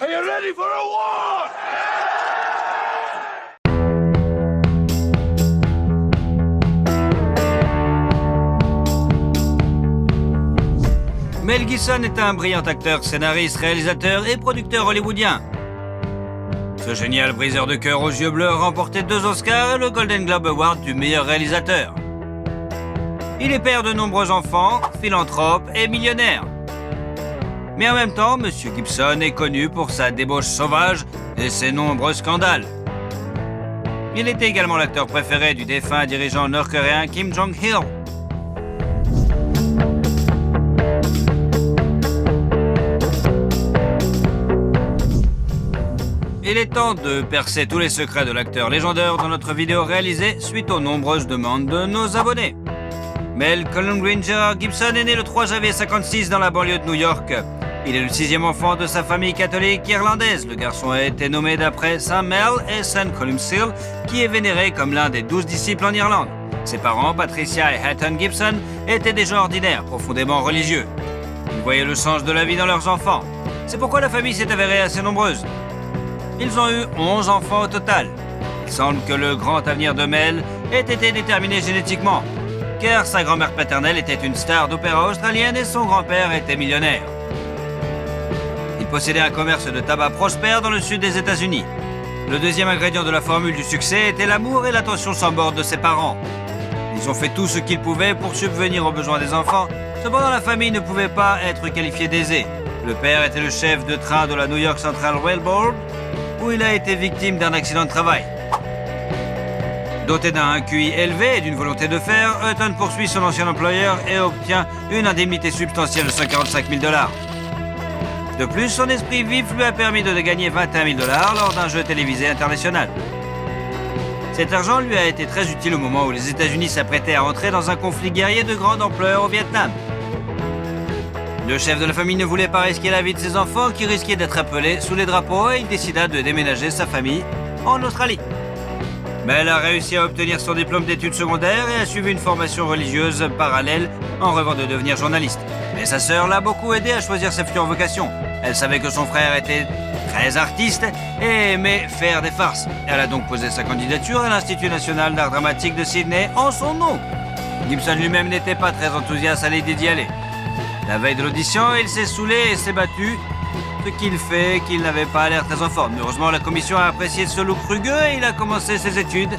Are you ready for a war? Mel Gibson est un brillant acteur, scénariste, réalisateur et producteur hollywoodien. Ce génial briseur de cœur aux yeux bleus a remporté 2 Oscars et le Golden Globe Award du meilleur réalisateur. Il est père de nombreux enfants, philanthrope et millionnaire. Mais en même temps, M. Gibson est connu pour sa débauche sauvage et ses nombreux scandales. Il était également l'acteur préféré du défunt dirigeant nord-coréen Kim Jong-il. Il est temps de percer tous les secrets de l'acteur légendaire dans notre vidéo réalisée suite aux nombreuses demandes de nos abonnés. Mel Colin Gerard Gibson est né le 3 janvier 1956 dans la banlieue de New York. Il est le 6e enfant de sa famille catholique irlandaise. Le garçon a été nommé d'après Saint Mel et Saint Columcille, qui est vénéré comme l'un des 12 disciples en Irlande. Ses parents, Patricia et Hatton Gibson, étaient des gens ordinaires, profondément religieux. Ils voyaient le sens de la vie dans leurs enfants. C'est pourquoi la famille s'est avérée assez nombreuse. Ils ont eu 11 enfants au total. Il semble que le grand avenir de Mel ait été déterminé génétiquement, car sa grand-mère paternelle était une star d'opéra australienne et son grand-père était millionnaire. Il possédait un commerce de tabac prospère dans le sud des États-Unis. Le deuxième ingrédient de la formule du succès était l'amour et l'attention sans borne de ses parents. Ils ont fait tout ce qu'ils pouvaient pour subvenir aux besoins des enfants. Cependant, la famille ne pouvait pas être qualifiée d'aisée. Le père était le chef de train de la New York Central Railroad, où il a été victime d'un accident de travail. Doté d'un QI élevé et d'une volonté de faire, Hutton poursuit son ancien employeur et obtient une indemnité substantielle de 145 000 $. De plus, son esprit vif lui a permis de gagner 21 000 $ lors d'un jeu télévisé international. Cet argent lui a été très utile au moment où les États-Unis s'apprêtaient à entrer dans un conflit guerrier de grande ampleur au Vietnam. Le chef de la famille ne voulait pas risquer la vie de ses enfants qui risquaient d'être appelés sous les drapeaux et il décida de déménager sa famille en Australie. Mel a réussi à obtenir son diplôme d'études secondaires et a suivi une formation religieuse parallèle en rêvant de devenir journaliste. Mais sa sœur l'a beaucoup aidé à choisir sa future vocation. Elle savait que son frère était très artiste et aimait faire des farces. Elle a donc posé sa candidature à l'Institut national d'art dramatique de Sydney en son nom. Gibson lui-même n'était pas très enthousiaste à l'idée d'y aller. La veille de l'audition, il s'est saoulé et s'est battu, ce qu'il fait qu'il n'avait pas l'air très en forme. Heureusement, la commission a apprécié ce look rugueux et il a commencé ses études,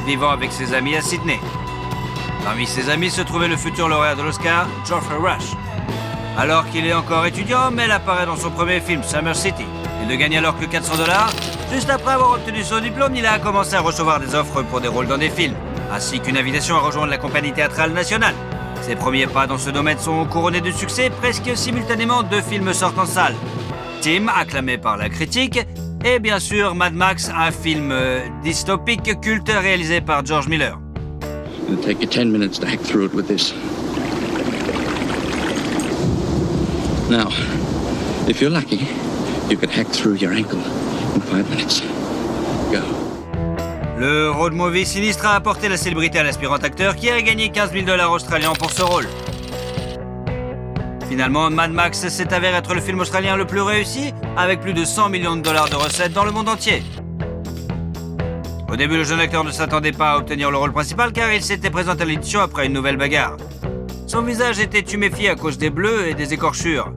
vivant avec ses amis à Sydney. Parmi ses amis se trouvait le futur lauréat de l'Oscar, Geoffrey Rush. Alors qu'il est encore étudiant, Mel apparaît dans son premier film, Summer City. Il ne gagne alors que 400 $. Juste après avoir obtenu son diplôme, il a commencé à recevoir des offres pour des rôles dans des films, ainsi qu'une invitation à rejoindre la compagnie théâtrale nationale. Ses premiers pas dans ce domaine sont couronnés de succès. Presque simultanément, 2 films sortent en salle. Tim, acclamé par la critique, et bien sûr Mad Max, un film dystopique culte réalisé par George Miller. It'll take you 10 minutes to hack through it with this. Now, if you're lucky, you could hack through your ankle in 5 minutes. Go. Le road movie sinistre a apporté la célébrité à l'aspirant acteur qui a gagné 15 000 $ australiens pour ce rôle. Finalement, Mad Max s'est avéré être le film australien le plus réussi, avec plus de 100 millions de $ de recettes dans le monde entier. Au début, le jeune acteur ne s'attendait pas à obtenir le rôle principal car il s'était présenté à l'édition après une nouvelle bagarre. Son visage était tuméfié à cause des bleus et des écorchures.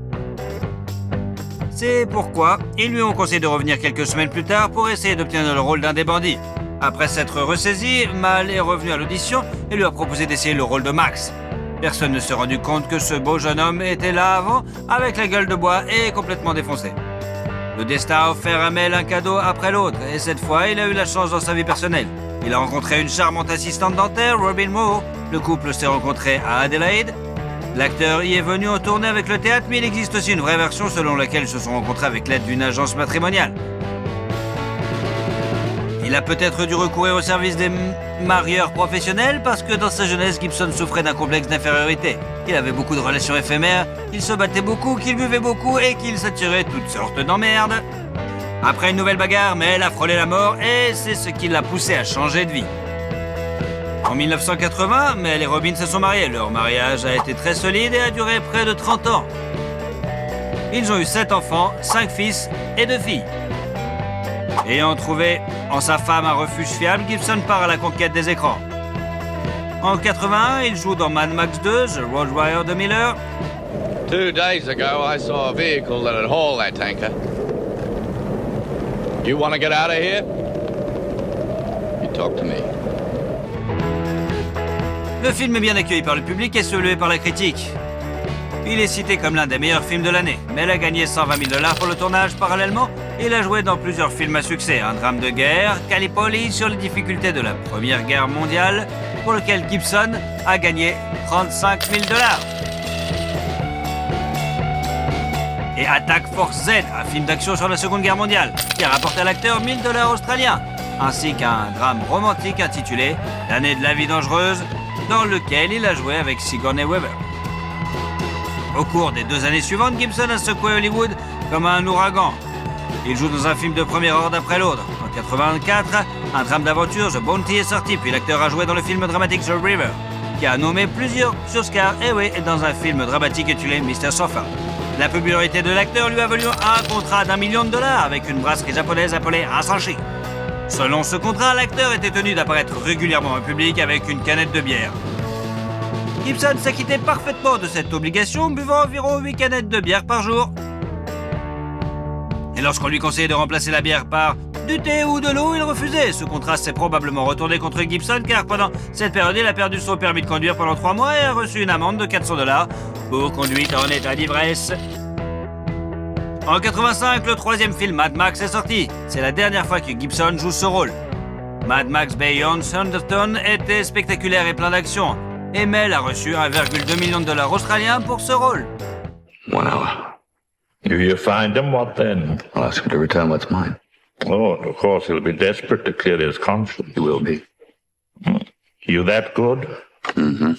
C'est pourquoi ils lui ont conseillé de revenir quelques semaines plus tard pour essayer d'obtenir le rôle d'un des bandits. Après s'être ressaisi, Mal est revenu à l'audition et lui a proposé d'essayer le rôle de Max. Personne ne s'est rendu compte que ce beau jeune homme était là avant, avec la gueule de bois et complètement défoncé. Le destin a offert à Mel un cadeau après l'autre, et cette fois, il a eu la chance dans sa vie personnelle. Il a rencontré une charmante assistante dentaire, Robin Moore. Le couple s'est rencontré à Adelaide. L'acteur y est venu en tournée avec le théâtre, mais il existe aussi une vraie version selon laquelle ils se sont rencontrés avec l'aide d'une agence matrimoniale. Il a peut-être dû recourir au service des marieurs professionnels parce que dans sa jeunesse, Gibson souffrait d'un complexe d'infériorité. Il avait beaucoup de relations éphémères, il se battait beaucoup, qu'il buvait beaucoup et qu'il s'attirait toutes sortes d'emmerdes. Après une nouvelle bagarre, Mel a frôlé la mort et c'est ce qui l'a poussé à changer de vie. En 1980, Mel et Robin se sont mariés. Leur mariage a été très solide et a duré près de 30 ans. Ils ont eu 7 enfants, 5 fils et 2 filles. Ayant trouvé en sa femme un refuge fiable, Gibson part à la conquête des écrans. En 81, il joue dans Mad Max 2, The Road Warrior de Miller. 2 days ago, I saw a vehicle that had hauled that tanker. You want to get out of here? You talk to me. Le film est bien accueilli par le public et salué par la critique. Il est cité comme l'un des meilleurs films de l'année, mais il a gagné 120 000 $ pour le tournage. Parallèlement, il a joué dans plusieurs films à succès. Un drame de guerre, Gallipoli, sur les difficultés de la Première Guerre mondiale, pour lequel Gibson a gagné 35 000 $. Et Attack Force Z, un film d'action sur la Seconde Guerre mondiale, qui a rapporté à l'acteur 1 000 $ australiens, ainsi qu'un drame romantique intitulé L'année de la vie dangereuse, dans lequel il a joué avec Sigourney Weaver. Au cours des 2 années suivantes, Gibson a secoué Hollywood comme un ouragan. Il joue dans un film de premier ordre après l'autre. En 1984, un drame d'aventure, The Bounty, est sorti, puis l'acteur a joué dans le film dramatique The River, qui a nommé plusieurs Oscars, et dans un film dramatique intitulé Mr. Sofa. La popularité de l'acteur lui a valu un contrat d'1 million $ avec une brasserie japonaise appelée Asahi. Selon ce contrat, l'acteur était tenu d'apparaître régulièrement en public avec une canette de bière. Gibson s'acquittait parfaitement de cette obligation, buvant environ 8 canettes de bière par jour. Et lorsqu'on lui conseillait de remplacer la bière par du thé ou de l'eau, il refusait. Ce contraste s'est probablement retourné contre Gibson, car pendant cette période, il a perdu son permis de conduire pendant 3 mois et a reçu une amende de 400 $ pour conduite en état d'ivresse. En 85, le 3e film Mad Max est sorti. C'est la dernière fois que Gibson joue ce rôle. Mad Max Beyond Thunderdome était spectaculaire et plein d'action. Et Mel a reçu 1,2 million de $ australiens pour ce rôle. 1 hour. If you find him, what then? I'll ask him to return what's mine. Oh, of course, he'll be desperate to clear his conscience. He will be. You that good? Mm-hmm.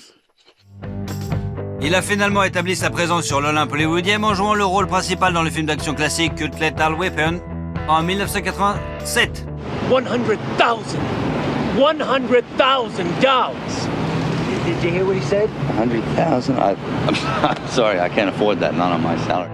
Il a finalement établi sa présence sur l'Olympe hollywoodien en jouant le rôle principal dans le film d'action classique Cut Lethal Weapon en 1987. 100,000 dollars. Did you hear what he said? 100,000? I'm sorry, I can't afford that, not on my salary.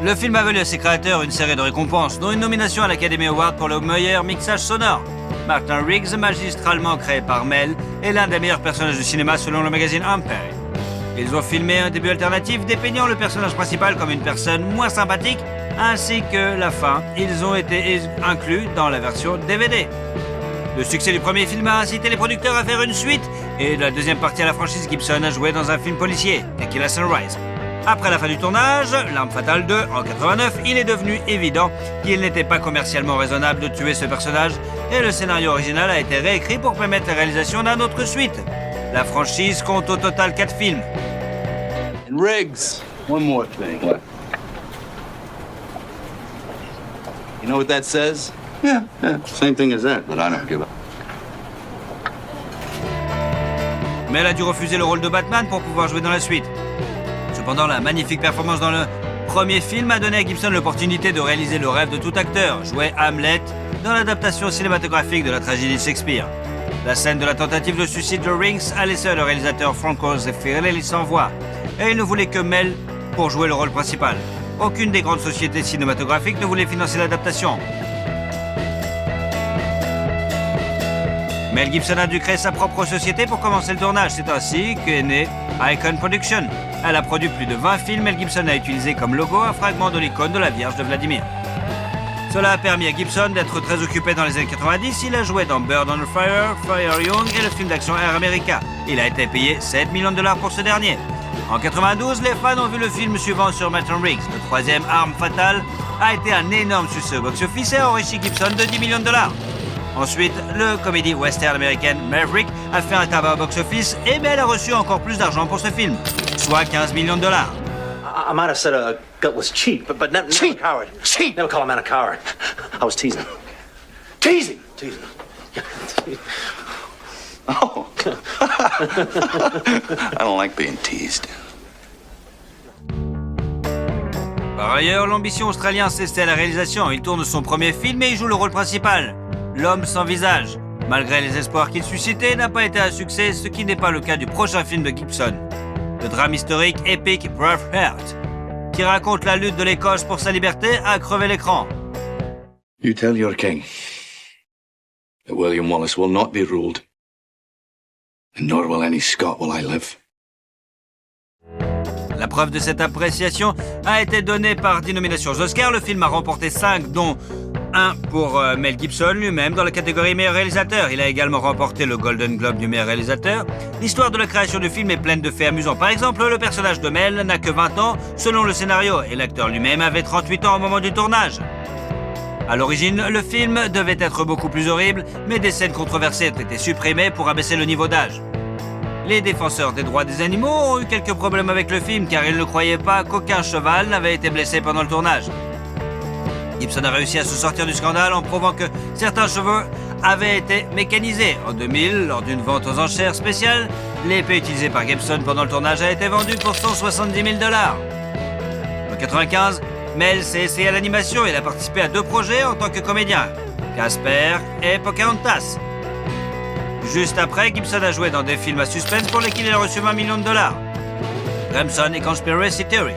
Le film a valu à ses créateurs une série de récompenses, dont une nomination à l'Academy Award pour le meilleur mixage sonore. Martin Riggs, magistralement créé par Mel, est l'un des meilleurs personnages de cinéma selon le magazine Empire. Ils ont filmé un début alternatif dépeignant le personnage principal comme une personne moins sympathique, ainsi que la fin. Ils ont été inclus dans la version DVD. Le succès du premier film a incité les producteurs à faire une suite, et de la deuxième partie à la franchise, Gibson a joué dans un film policier, Tequila Sunrise. Après la fin du tournage, L'Arme Fatale 2, en 89, il est devenu évident qu'il n'était pas commercialement raisonnable de tuer ce personnage, et le scénario original a été réécrit pour permettre la réalisation d'un autre suite. La franchise compte au total 4 films. And Riggs, one more thing. What? You know what that says? Yeah, same thing as that, but I don't give a... Mais elle a dû refuser le rôle de Batman pour pouvoir jouer dans la suite. Cependant, la magnifique performance dans le premier film a donné à Gibson l'opportunité de réaliser le rêve de tout acteur, jouer Hamlet dans l'adaptation cinématographique de la tragédie de Shakespeare. La scène de la tentative de suicide de Riggs a laissé le réalisateur Franco Zeffirelli sans voix, et il ne voulait que Mel pour jouer le rôle principal. Aucune des grandes sociétés cinématographiques ne voulait financer l'adaptation. Mel Gibson a dû créer sa propre société pour commencer le tournage. C'est ainsi qu'est née Icon Production. Elle a produit plus de 20 films. Mel Gibson a utilisé comme logo un fragment de l'icône de la Vierge de Vladimir. Cela a permis à Gibson d'être très occupé dans les années 90. Il a joué dans Bird on Fire, Fire Young et le film d'action Air America. Il a été payé 7 millions de $ pour ce dernier. En 92, les fans ont vu le film suivant sur Martin Riggs. Le 3e, Arme Fatale, a été un énorme succès au box-office et a enrichi Gibson de 10 millions de $. Ensuite, le comédie western américaine Maverick a fait un tabac au box-office et Mel a reçu encore plus d'argent pour ce film, soit 15 millions de $. I might have said a gut was cheap, but never a coward. Cheap! Never call a man a coward. I was teasing. Teasing! Oh. I don't like being teased. Par ailleurs, l'ambition australienne cessait à la réalisation. Il tourne son premier film et il joue le rôle principal, l'homme sans visage. Malgré les espoirs qu'il suscitait, n'a pas été un succès, ce qui n'est pas le cas du prochain film de Gibson, le drame historique épique Braveheart. qui raconte la lutte de l'Écosse pour sa liberté, a crevé l'écran. You tell your king that William Wallace will not be ruled, and nor will any Scot while I live. La preuve de cette appréciation a été donnée par 10 nominations aux Oscars. Le film a remporté 5, dont 1 pour Mel Gibson lui-même dans la catégorie meilleur réalisateur. Il a également remporté le Golden Globe du meilleur réalisateur. L'histoire de la création du film est pleine de faits amusants. Par exemple, le personnage de Mel n'a que 20 ans selon le scénario et l'acteur lui-même avait 38 ans au moment du tournage. À l'origine, le film devait être beaucoup plus horrible, mais des scènes controversées ont été supprimées pour abaisser le niveau d'âge. Les défenseurs des droits des animaux ont eu quelques problèmes avec le film car ils ne croyaient pas qu'aucun cheval n'avait été blessé pendant le tournage. Gibson a réussi à se sortir du scandale en prouvant que certains chevaux avaient été mécanisés. En 2000, lors d'une vente aux enchères spéciales, l'épée utilisée par Gibson pendant le tournage a été vendue pour 170 000 $. En 1995, Mel s'est essayé à l'animation et il a participé à 2 projets en tant que comédien, Casper et Pocahontas. Juste après, Gibson a joué dans des films à suspense pour lesquels il a reçu 20 millions de $. Crimson et Conspiracy Theory.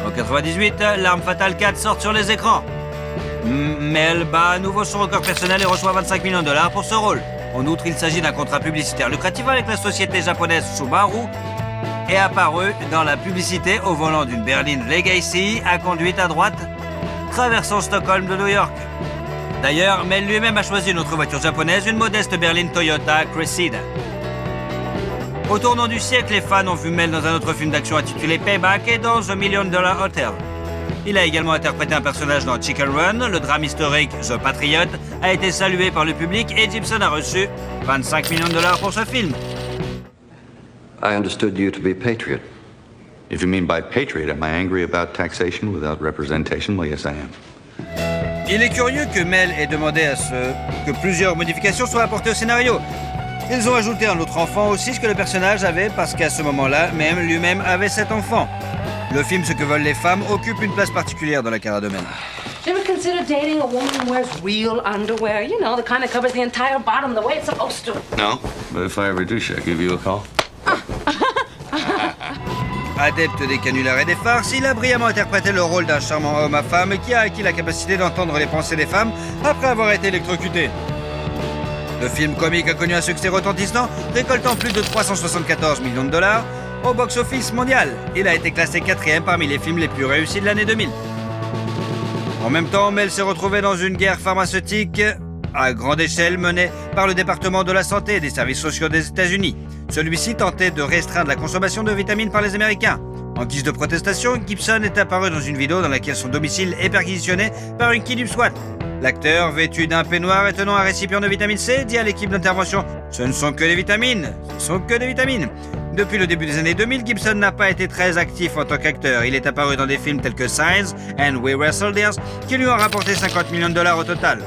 En 1998, L'Arme Fatale 4 sort sur les écrans. Mel bat à nouveau son record personnel et reçoit 25 millions de $ pour ce rôle. En outre, il s'agit d'un contrat publicitaire lucratif avec la société japonaise Subaru et apparu dans la publicité au volant d'une berline Legacy à conduite à droite, traversant Stockholm de New York. D'ailleurs, Mel lui-même a choisi une autre voiture japonaise, une modeste berline Toyota Cressida. Au tournant du siècle, les fans ont vu Mel dans un autre film d'action intitulé Payback et dans The $1 Million Hotel. Il a également interprété un personnage dans Chicken Run. Le drame historique The Patriot a été salué par le public et Gibson a reçu 25 millions de $ pour ce film. I understood you to be a patriot. If you mean by patriot, am I angry about taxation without representation? Well, yes, I am. Il est curieux que Mel ait demandé que plusieurs modifications soient apportées au scénario. Ils ont ajouté un autre enfant aussi, ce que le personnage avait, parce qu'à ce moment-là, même lui-même avait 7 enfants. Le film Ce que veulent les femmes occupe une place particulière dans la carrière de Mel. Do you ever consider dating a woman who wears real underwear? You know, the kind that covers the entire bottom the way it's supposed to. No, but if I ever do, should I give you a call? Adepte des canulars et des farces, il a brillamment interprété le rôle d'un charmant homme à femme qui a acquis la capacité d'entendre les pensées des femmes après avoir été électrocuté. Le film comique a connu un succès retentissant, récoltant plus de 374 millions de $ au box-office mondial. Il a été classé 4e parmi les films les plus réussis de l'année 2000. En même temps, Mel s'est retrouvé dans une guerre pharmaceutique à grande échelle menée par le département de la santé et des services sociaux des États-Unis. Celui-ci tentait de restreindre la consommation de vitamines par les Américains. En guise de protestation, Gibson est apparu dans une vidéo dans laquelle son domicile est perquisitionné par une kidnap SWAT. L'acteur, vêtu d'un peignoir et tenant un récipient de vitamine C, dit à l'équipe d'intervention « Ce ne sont que des vitamines, ce ne sont que des vitamines ». Depuis le début des années 2000, Gibson n'a pas été très actif en tant qu'acteur. Il est apparu dans des films tels que Signs and We Were Soldiers, qui lui ont rapporté 50 millions de $ au total.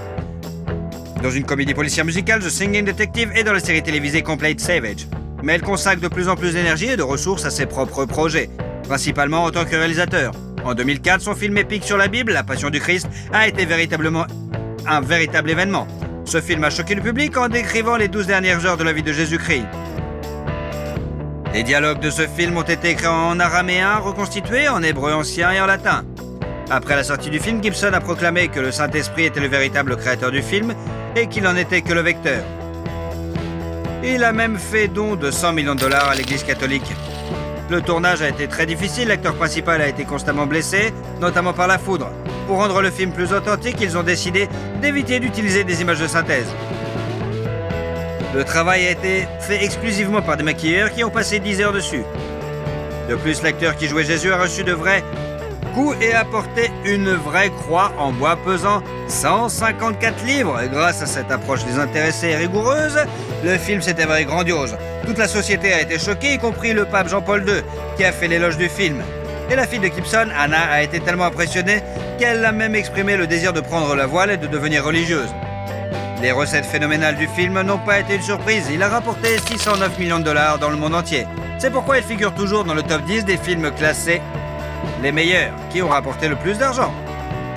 Dans une comédie policière musicale, The Singing Detective, et dans la série télévisée Complete Savage. Mais elle consacre de plus en plus d'énergie et de ressources à ses propres projets, principalement en tant que réalisateur. En 2004, son film épique sur la Bible, La Passion du Christ, a été véritablement un véritable événement. Ce film a choqué le public en décrivant les 12 dernières heures de la vie de Jésus-Christ. Les dialogues de ce film ont été écrits en araméen, reconstitués en hébreu ancien et en latin. Après la sortie du film, Gibson a proclamé que le Saint-Esprit était le véritable créateur du film et qu'il n'en était que le vecteur. Il a même fait don de 100 millions de $ à l'Église catholique. Le tournage a été très difficile, l'acteur principal a été constamment blessé, notamment par la foudre. Pour rendre le film plus authentique, ils ont décidé d'éviter d'utiliser des images de synthèse. Le travail a été fait exclusivement par des maquilleurs qui ont passé 10 heures dessus. De plus, l'acteur qui jouait Jésus a reçu de vrais coups et a porté une vraie croix en bois pesant 154 livres. Et grâce à cette approche désintéressée et rigoureuse, le film s'est avéré grandiose. Toute la société a été choquée, y compris le pape Jean-Paul II, qui a fait l'éloge du film. Et la fille de Gibson, Anna, a été tellement impressionnée qu'elle a même exprimé le désir de prendre la voile et de devenir religieuse. Les recettes phénoménales du film n'ont pas été une surprise. Il a rapporté 609 millions de $ dans le monde entier. C'est pourquoi il figure toujours dans le top 10 des films classés les meilleurs, qui ont rapporté le plus d'argent.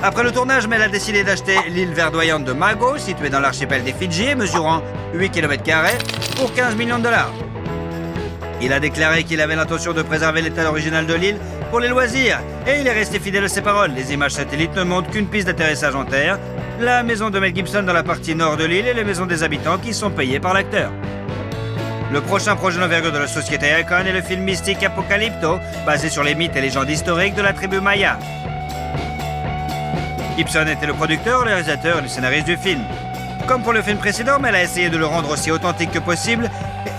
Après le tournage, Mel a décidé d'acheter l'île verdoyante de Mago, située dans l'archipel des Fidji et mesurant 8 km², pour 15 millions de $. Il a déclaré qu'il avait l'intention de préserver l'état original de l'île pour les loisirs. Et il est resté fidèle à ses paroles. Les images satellites ne montrent qu'une piste d'atterrissage en terre, la maison de Mel Gibson dans la partie nord de l'île et les maisons des habitants qui sont payées par l'acteur. Le prochain projet d'envergure de la société Icon est le film mystique Apocalypto, basé sur les mythes et légendes historiques de la tribu Maya. Gibson était le producteur, le réalisateur et le scénariste du film. Comme pour le film précédent, mais elle a essayé de le rendre aussi authentique que possible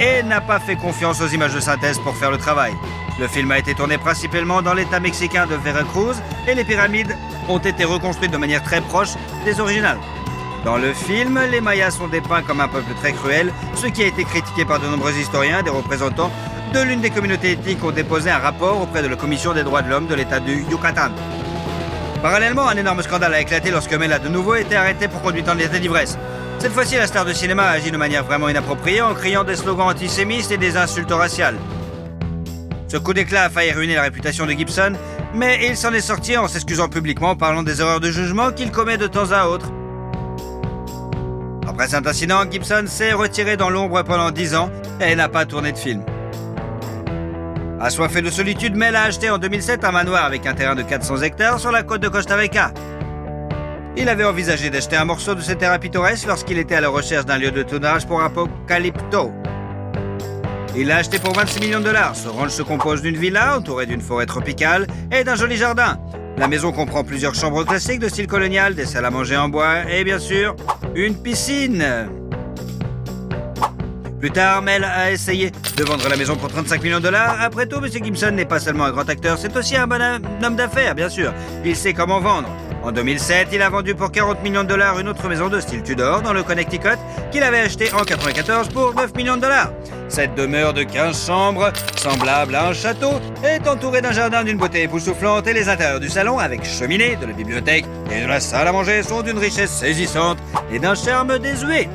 et n'a pas fait confiance aux images de synthèse pour faire le travail. Le film a été tourné principalement dans l'état mexicain de Veracruz et les pyramides ont été reconstruites de manière très proche des originales. Dans le film, les Mayas sont dépeints comme un peuple très cruel, ce qui a été critiqué par de nombreux historiens. Des représentants de l'une des communautés ethniques ont déposé un rapport auprès de la Commission des droits de l'homme de l'État du Yucatan. Parallèlement, un énorme scandale a éclaté lorsque Mel a de nouveau été arrêté pour conduite en état d'ivresse. Cette fois-ci, la star de cinéma a agi de manière vraiment inappropriée en criant des slogans antisémites et des insultes raciales. Ce coup d'éclat a failli ruiner la réputation de Gibson, mais il s'en est sorti en s'excusant publiquement en parlant des erreurs de jugement qu'il commet de temps à autre. Après cet incident, Gibson s'est retiré dans l'ombre pendant 10 ans et n'a pas tourné de film. Assoiffé de solitude, Mel a acheté en 2007 un manoir avec un terrain de 400 hectares sur la côte de Costa Rica. Il avait envisagé d'acheter un morceau de ce terrain pittoresque lorsqu'il était à la recherche d'un lieu de tournage pour Apocalypto. Il l'a acheté pour 26 millions de dollars. Ce ranch se compose d'une villa entourée d'une forêt tropicale et d'un joli jardin. La maison comprend plusieurs chambres classiques de style colonial, des salles à manger en bois et bien sûr, une piscine. Plus tard, Mel a essayé de vendre la maison pour 35 millions de dollars. Après tout, M. Gibson n'est pas seulement un grand acteur, c'est aussi un bon homme d'affaires, bien sûr. Il sait comment vendre. En 2007, il a vendu pour 40 millions de dollars une autre maison de style Tudor dans le Connecticut qu'il avait achetée en 1994 pour 9 millions de dollars. Cette demeure de 15 chambres, semblable à un château, est entourée d'un jardin d'une beauté époustouflante et les intérieurs du salon, avec cheminée, de la bibliothèque et de la salle à manger, sont d'une richesse saisissante et d'un charme désuet.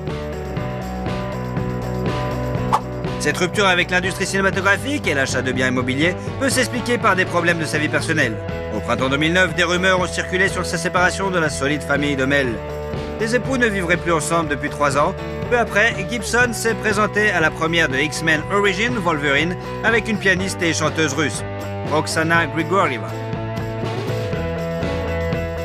Cette rupture avec l'industrie cinématographique et l'achat de biens immobiliers peut s'expliquer par des problèmes de sa vie personnelle. Au printemps 2009, des rumeurs ont circulé sur sa séparation de la solide famille de Mel. Les époux ne vivraient plus ensemble depuis 3 ans. Peu après, Gibson s'est présenté à la première de X-Men Origins Wolverine avec une pianiste et chanteuse russe, Oksana Grigorieva.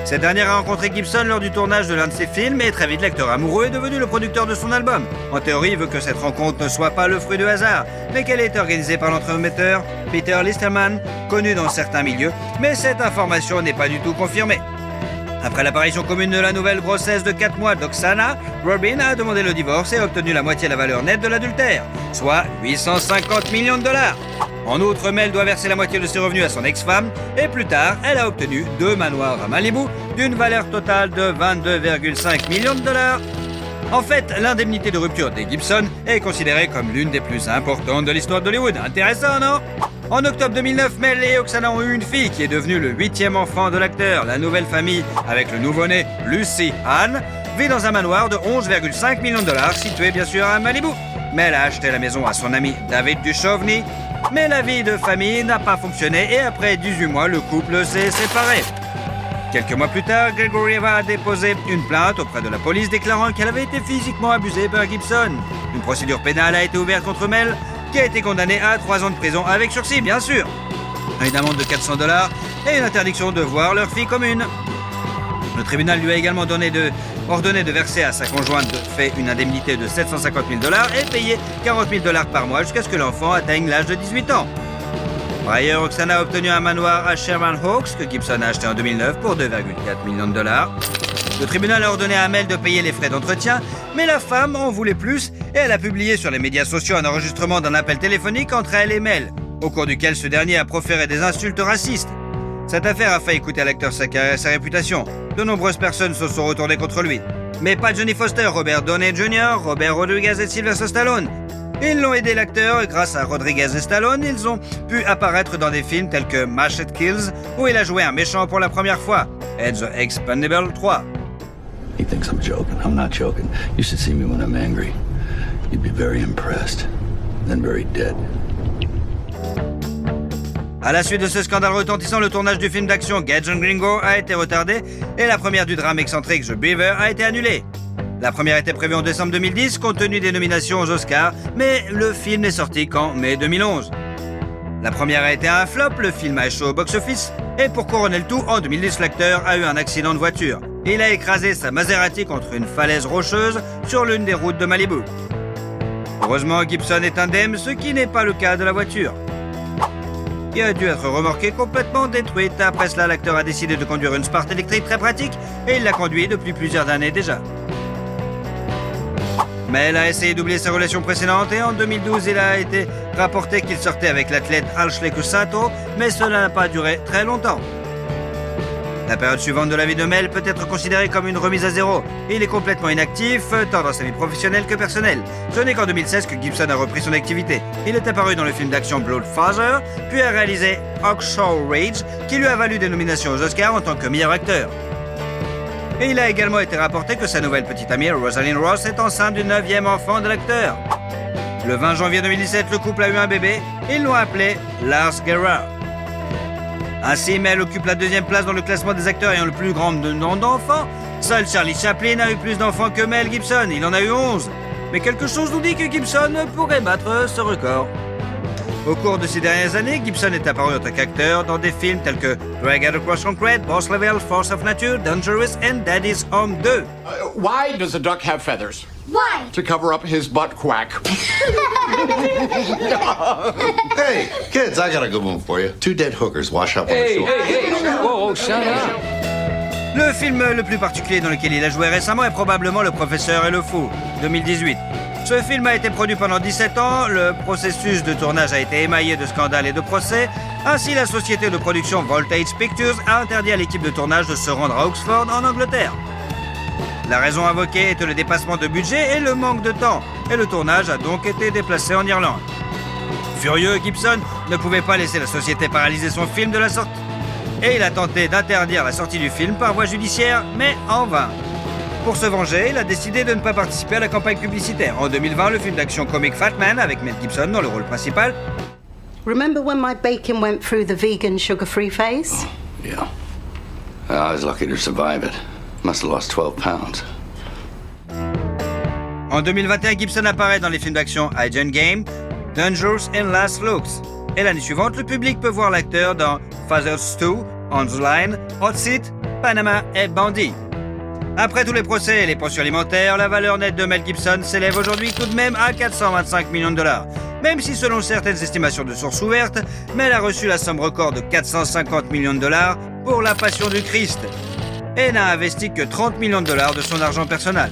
Cette dernière a rencontré Gibson lors du tournage de l'un de ses films et très vite l'acteur amoureux est devenu le producteur de son album. En théorie, il veut que cette rencontre ne soit pas le fruit de hasard, mais qu'elle ait été organisée par l'entremetteur Peter Listerman, connu dans certains milieux, mais cette information n'est pas du tout confirmée. Après l'apparition commune de la nouvelle grossesse de 4 mois d'Oksana, Robin a demandé le divorce et a obtenu la moitié de la valeur nette de l'adultère, soit 850 millions de dollars. En outre, Mel doit verser la moitié de ses revenus à son ex-femme et plus tard, elle a obtenu 2 manoirs à Malibu d'une valeur totale de 22,5 millions de dollars. En fait, l'indemnité de rupture des Gibson est considérée comme l'une des plus importantes de l'histoire d'Hollywood. Intéressant, non? En octobre 2009, Mel et Oksana ont eu une fille qui est devenue le 8e enfant de l'acteur. La nouvelle famille, avec le nouveau-né Lucy Ann, vit dans un manoir de 11,5 millions de dollars situé bien sûr à Malibu. Mel a acheté la maison à son ami David Duchovny, mais la vie de famille n'a pas fonctionné et après 18 mois, le couple s'est séparé. Quelques mois plus tard, Grigorieva a déposé une plainte auprès de la police déclarant qu'elle avait été physiquement abusée par Gibson. Une procédure pénale a été ouverte contre Mel, qui a été condamnée à 3 ans de prison avec sursis, bien sûr. Une amende de 400 $ et une interdiction de voir leur fille commune. Le tribunal lui a également ordonné de verser à sa conjointe de fait une indemnité de 750 000 $ et payer 40 000 $ par mois jusqu'à ce que l'enfant atteigne l'âge de 18 ans. Par ailleurs, Oksana a obtenu un manoir à Sherman Oaks que Gibson a acheté en 2009 pour 2,4 millions de dollars. Le tribunal a ordonné à Mel de payer les frais d'entretien, mais la femme en voulait plus et elle a publié sur les médias sociaux un enregistrement d'un appel téléphonique entre elle et Mel, au cours duquel ce dernier a proféré des insultes racistes. Cette affaire a failli coûter à l'acteur sa carrière et sa réputation. De nombreuses personnes se sont retournées contre lui. Mais pas Johnny Foster, Robert Downey Jr., Robert Rodriguez et Sylvester Stallone. Ils l'ont aidé l'acteur et grâce à Rodriguez et Stallone, ils ont pu apparaître dans des films tels que Machete Kills, où il a joué un méchant pour la première fois, et The Expendables 3. He thinks I'm joking. I'm not joking. You should see me when I'm angry. You'd be very impressed. Then very dead. À la suite de ce scandale retentissant, le tournage du film d'action Gadget Gringo a été retardé et la première du drame excentrique The Beaver a été annulée. La première était prévue en décembre 2010 compte tenu des nominations aux Oscars, mais le film n'est sorti qu'en mai 2011. La première a été un flop, le film a échoué au box-office, et pour couronner le tout, en 2010, l'acteur a eu un accident de voiture. Il a écrasé sa Maserati contre une falaise rocheuse sur l'une des routes de Malibu. Heureusement, Gibson est indemne, ce qui n'est pas le cas de la voiture, qui a dû être remorquée complètement détruite. Après cela, l'acteur a décidé de conduire une Sport électrique très pratique, et il l'a conduit depuis plusieurs années déjà. Mais elle a essayé d'oublier sa relation précédente et en 2012, il a été rapporté qu'il sortait avec l'athlète Ashley Cusato, mais cela n'a pas duré très longtemps. La période suivante de la vie de Mel peut être considérée comme une remise à zéro. Il est complètement inactif, tant dans sa vie professionnelle que personnelle. Ce n'est qu'en 2016 que Gibson a repris son activité. Il est apparu dans le film d'action Bloodfather, puis a réalisé Hacksaw Ridge, qui lui a valu des nominations aux Oscars en tant que meilleur acteur. Et il a également été rapporté que sa nouvelle petite amie, Rosalind Ross, est enceinte du 9e enfant de l'acteur. Le 20 janvier 2017, le couple a eu un bébé. Ils l'ont appelé Lars Gerard. Ainsi, Mel occupe la 2e place dans le classement des acteurs ayant le plus grand nombre d'enfants. Seul Charlie Chaplin a eu plus d'enfants que Mel Gibson. Il en a eu 11. Mais quelque chose nous dit que Gibson pourrait battre ce record. Au cours de ces dernières années, Gibson est apparu en tant qu'acteur dans des films tels que Dragged Across Concrete, Boss Level, Force of Nature, Dangerous and Daddy's Home 2. Why does a duck have feathers? Why? To cover up his butt quack. Hey, kids, I got a good one for you. 2 dead hookers wash up on the shore. Whoa, shut up. Le film le plus particulier dans lequel il a joué récemment est probablement Le Professeur et le Fou, 2018. Ce film a été produit pendant 17 ans, le processus de tournage a été émaillé de scandales et de procès. Ainsi, la société de production Voltage Pictures a interdit à l'équipe de tournage de se rendre à Oxford, en Angleterre. La raison invoquée était le dépassement de budget et le manque de temps, et le tournage a donc été déplacé en Irlande. Furieux, Gibson ne pouvait pas laisser la société paralyser son film de la sorte. Et il a tenté d'interdire la sortie du film par voie judiciaire, mais en vain. Pour se venger, il a décidé de ne pas participer à la campagne publicitaire. En 2020, le film d'action comique Fat Man, avec Mel Gibson dans le rôle principal. Remember when my bacon went through the vegan sugar-free phase? Oh, yeah. I was lucky to survive it. Must have lost 12 pounds. En 2021, Gibson apparaît dans les films d'action Agent Game, Dangerous and Last Looks. Et l'année suivante, le public peut voir l'acteur dans Father's 2, On the Line, Hot Seat, Panama et Bandit. Après tous les procès et les pensions alimentaires, la valeur nette de Mel Gibson s'élève aujourd'hui tout de même à 425 millions de dollars. Même si selon certaines estimations de sources ouvertes, Mel a reçu la somme record de 450 millions de dollars pour La Passion du Christ et n'a investi que 30 millions de dollars de son argent personnel.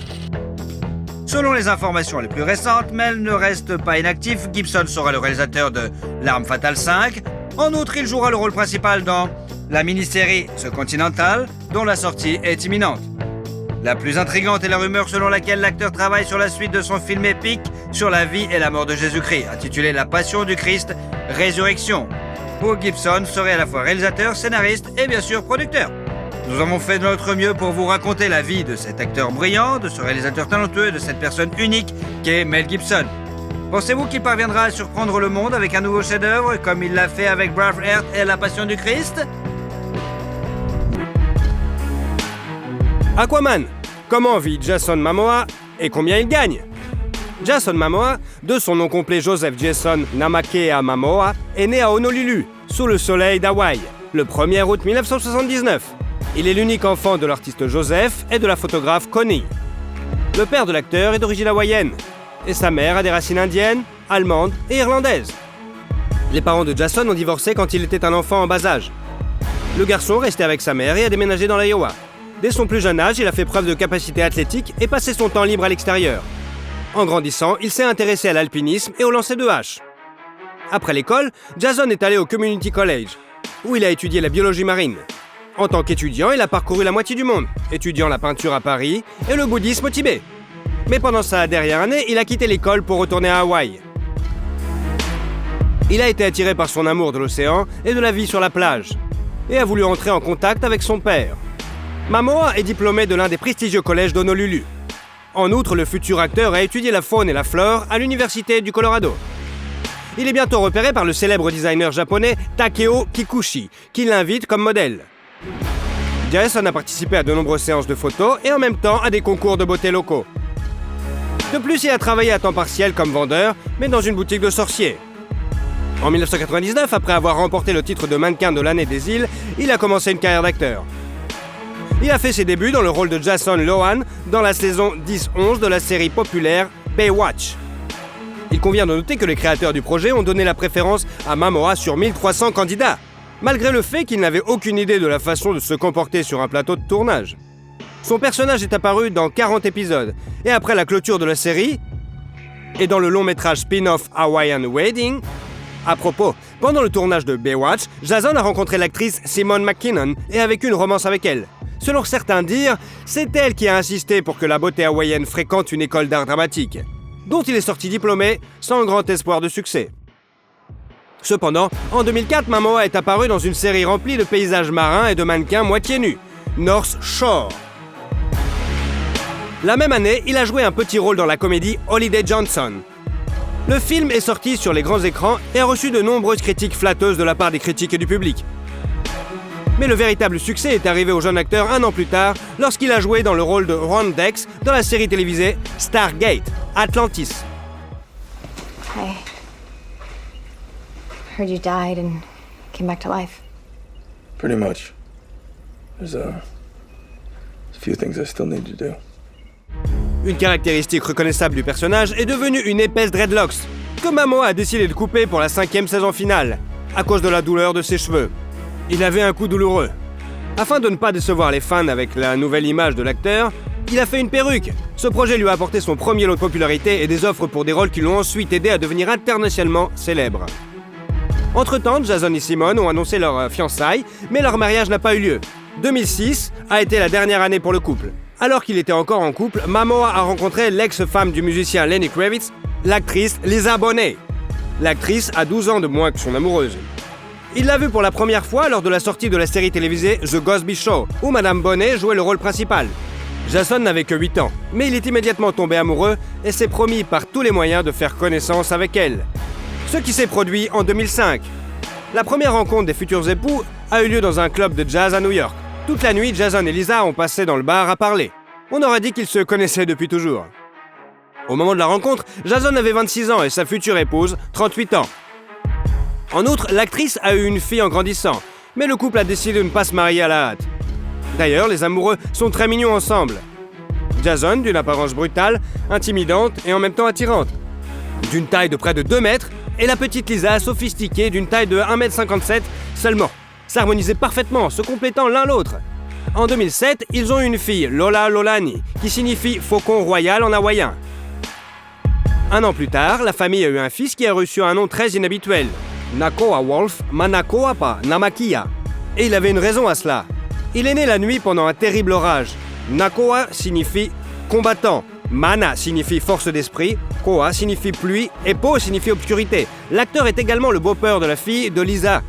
Selon les informations les plus récentes, Mel ne reste pas inactif. Gibson sera le réalisateur de L'Arme Fatale 5. En outre, il jouera le rôle principal dans la mini-série The Continental, dont la sortie est imminente. La plus intrigante est la rumeur selon laquelle l'acteur travaille sur la suite de son film épique sur la vie et la mort de Jésus-Christ, intitulé La Passion du Christ, Résurrection, où Gibson serait à la fois réalisateur, scénariste et bien sûr producteur. Nous avons fait de notre mieux pour vous raconter la vie de cet acteur brillant, de ce réalisateur talentueux, de cette personne unique qu'est Mel Gibson. Pensez-vous qu'il parviendra à surprendre le monde avec un nouveau chef-d'œuvre comme il l'a fait avec Braveheart et La Passion du Christ? Aquaman. Comment vit Jason Momoa et combien il gagne? Jason Momoa, de son nom complet Joseph Jason Namakea Momoa, est né à Honolulu, sous le soleil d'Hawaï, le 1er août 1979. Il est l'unique enfant de l'artiste Joseph et de la photographe Connie. Le père de l'acteur est d'origine hawaïenne, et sa mère a des racines indiennes, allemandes et irlandaises. Les parents de Jason ont divorcé quand il était un enfant en bas âge. Le garçon restait avec sa mère et a déménagé dans l'Iowa. Dès son plus jeune âge, il a fait preuve de capacité athlétique et passé son temps libre à l'extérieur. En grandissant, il s'est intéressé à l'alpinisme et au lancer de hache. Après l'école, Jason est allé au Community College, où il a étudié la biologie marine. En tant qu'étudiant, il a parcouru la moitié du monde, étudiant la peinture à Paris et le bouddhisme au Tibet. Mais pendant sa dernière année, il a quitté l'école pour retourner à Hawaï. Il a été attiré par son amour de l'océan et de la vie sur la plage, et a voulu entrer en contact avec son père. Momoa est diplômé de l'un des prestigieux collèges d'Honolulu. En outre, le futur acteur a étudié la faune et la flore à l'université du Colorado. Il est bientôt repéré par le célèbre designer japonais Takeo Kikuchi, qui l'invite comme modèle. Jason a participé à de nombreuses séances de photos et en même temps à des concours de beauté locaux. De plus, il a travaillé à temps partiel comme vendeur, mais dans une boutique de sorciers. En 1999, après avoir remporté le titre de mannequin de l'année des îles, il a commencé une carrière d'acteur. Il a fait ses débuts dans le rôle de Jason Lohan dans la saison 10-11 de la série populaire Baywatch. Il convient de noter que les créateurs du projet ont donné la préférence à Momoa sur 1300 candidats, malgré le fait qu'ils n'avaient aucune idée de la façon de se comporter sur un plateau de tournage. Son personnage est apparu dans 40 épisodes, et après la clôture de la série, et dans le long-métrage spin-off Hawaiian Wedding. À propos, pendant le tournage de Baywatch, Jason a rencontré l'actrice Simone McKinnon et a vécu une romance avec elle. Selon certains dires, c'est elle qui a insisté pour que la beauté hawaïenne fréquente une école d'art dramatique, dont il est sorti diplômé sans grand espoir de succès. Cependant, en 2004, Momoa est apparu dans une série remplie de paysages marins et de mannequins moitié nus, North Shore. La même année, il a joué un petit rôle dans la comédie Holiday Johnson. Le film est sorti sur les grands écrans et a reçu de nombreuses critiques flatteuses de la part des critiques et du public. Mais le véritable succès est arrivé au jeune acteur un an plus tard, lorsqu'il a joué dans le rôle de Ron Dex dans la série télévisée Stargate, Atlantis. I heard you died and came back to life. Pretty much. There's a few things I still need to do. Une caractéristique reconnaissable du personnage est devenue une épaisse dreadlocks, que Momoa a décidé de couper pour la 5e saison finale, à cause de la douleur de ses cheveux. Il avait un coup douloureux. Afin de ne pas décevoir les fans avec la nouvelle image de l'acteur, il a fait une perruque. Ce projet lui a apporté son premier lot de popularité et des offres pour des rôles qui l'ont ensuite aidé à devenir internationalement célèbre. Entre-temps, Jason et Simone ont annoncé leur fiançailles, mais leur mariage n'a pas eu lieu. 2006 a été la dernière année pour le couple. Alors qu'il était encore en couple, Momoa a rencontré l'ex-femme du musicien Lenny Kravitz, l'actrice Lisa Bonet. L'actrice a 12 ans de moins que son amoureuse. Il l'a vue pour la première fois lors de la sortie de la série télévisée The Cosby Show, où Madame Bonet jouait le rôle principal. Jason n'avait que 8 ans, mais il est immédiatement tombé amoureux et s'est promis par tous les moyens de faire connaissance avec elle. Ce qui s'est produit en 2005. La première rencontre des futurs époux a eu lieu dans un club de jazz à New York. Toute la nuit, Jason et Lisa ont passé dans le bar à parler. On aurait dit qu'ils se connaissaient depuis toujours. Au moment de la rencontre, Jason avait 26 ans et sa future épouse, 38 ans. En outre, l'actrice a eu une fille en grandissant, mais le couple a décidé de ne pas se marier à la hâte. D'ailleurs, les amoureux sont très mignons ensemble. Jason, d'une apparence brutale, intimidante et en même temps attirante. D'une taille de près de 2 mètres, et la petite Lisa, sophistiquée, d'une taille de 1,57 m seulement. S'harmonisaient parfaitement, se complétant l'un l'autre. En 2007, ils ont eu une fille, Lola Lolani, qui signifie faucon royal en hawaïen. Un an plus tard, la famille a eu un fils qui a reçu un nom très inhabituel, Nakoa Wolf Manakoapa Namakia. Et il avait une raison à cela. Il est né la nuit pendant un terrible orage. Nakoa signifie combattant, Mana signifie force d'esprit, Koa signifie pluie et Po signifie obscurité. L'acteur est également le beau-père de la fille de Lisa,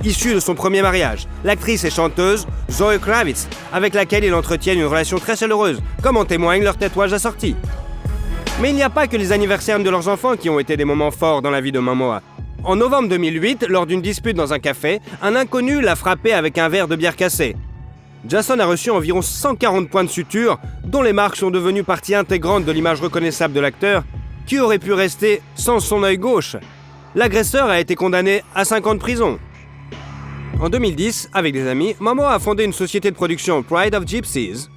issue de son premier mariage, l'actrice et chanteuse Zoe Kravitz, avec laquelle il entretient une relation très chaleureuse, comme en témoigne leur tatouage assorti. Mais il n'y a pas que les anniversaires de leurs enfants qui ont été des moments forts dans la vie de Momoa. En novembre 2008, lors d'une dispute dans un café, un inconnu l'a frappé avec un verre de bière cassé. Jason a reçu environ 140 points de suture, dont les marques sont devenues partie intégrante de l'image reconnaissable de l'acteur, qui aurait pu rester sans son œil gauche. L'agresseur a été condamné à 5 ans de prison. En 2010, avec des amis, Momoa a fondé une société de production, Pride of Gypsies.